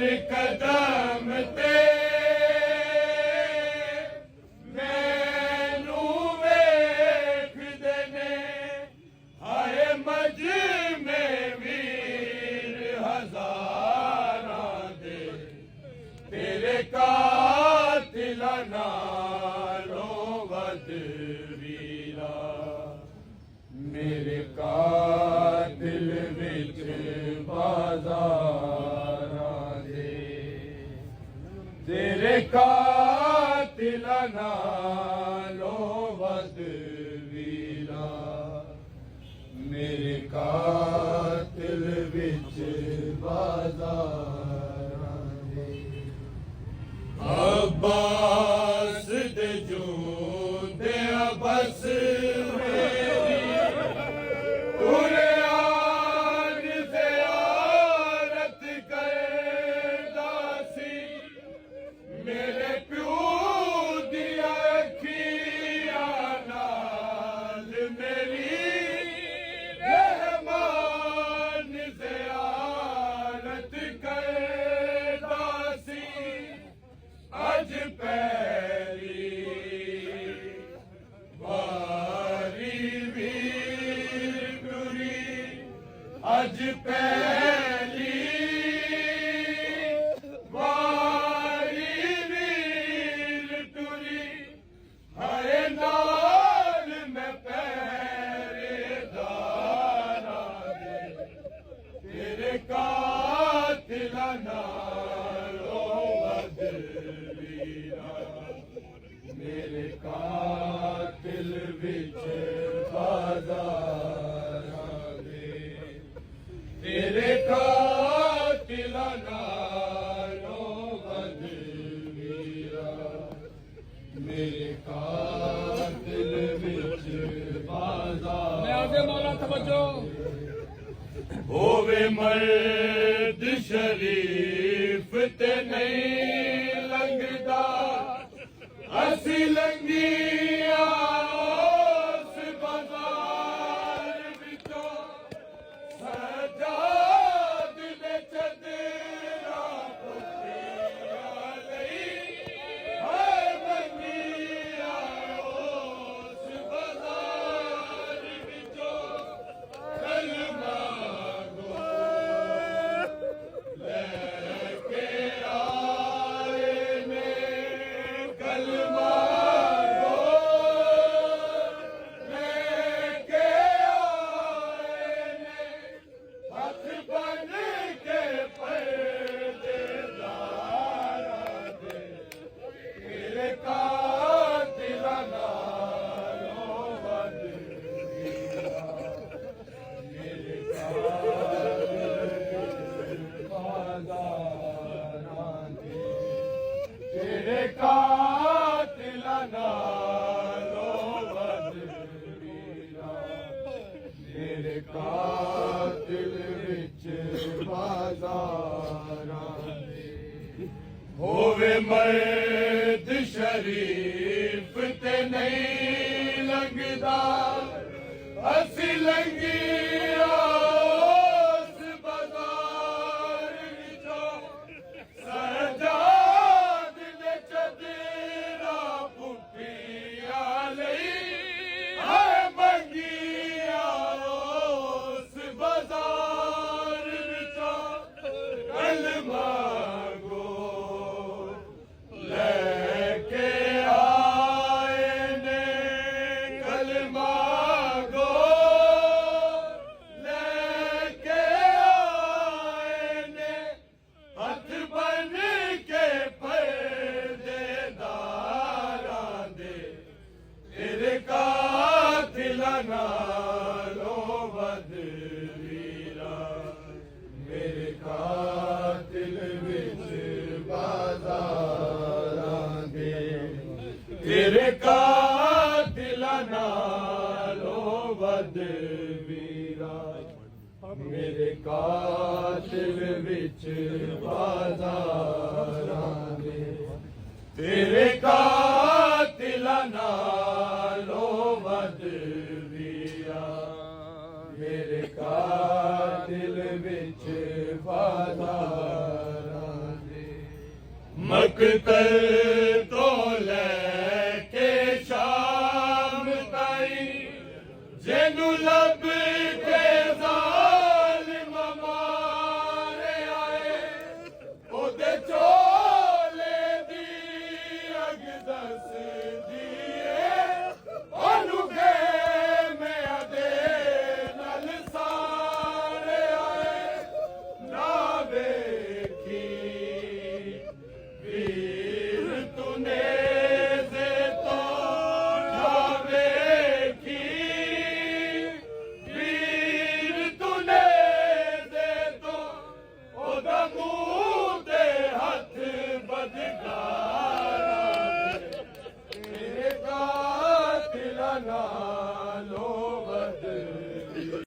हर कदम ते मैनू वेखदे ने हाय मजमे वीर हज़ारां दे तेरे कातिलां नालों वध वीरा मेरे कातिल विच बाज़ारां दे तेरे कातिलां नालों वध वीरा मेरे कातिल विच बाज़ारां दे अब्बास दे जूंदे बस मेरे प्यो दिया अखियां नाल मेरी रहमान ज़ियारत करदा सी अज पैरी वारी वीर टुरी अज पैरी कातिलां नालों वध वीरा मेरे कातिल विच बाज़ारां दे तेरे कातिलां नालों वध वीरा मेरे कातिल विच बाज़ारां मैं आगे मौला तवज्जो होवे मर्द शरीफ ते नहीं लंघदा असी लंघिया उस बाज़ार विचों सजाद दे चदरा पुट्टिया लई हाय मंगिया उस बाज़ार विचों कलमा तेरे कातिलां नालों वध वीरा मेरे कातिल विच बाज़ारां दे होवे मर्द शरीफ ते नहीं लंघदा असी लंघिया उस बाज़ार विचों सजाद दे चदरा पुट्टिया लई हाय मंगिया उस बाज़ार विचों कलमा गो लेके आए ने कलमा गो लेके आए ने हथ बन के पर्देदारां दे तेरे कातिलां नालों वध वीरा मेरे कातिल विच बाज़ारां दे तेरे कातिलां नालों वध वीरा मेरे कातिल विच बाज़ारां दे तेरे कातिलां नालों वध वीरा मेरे कातिल विच बाज़ारां ਪਿਤਰ ਤੋਂ ਲੈ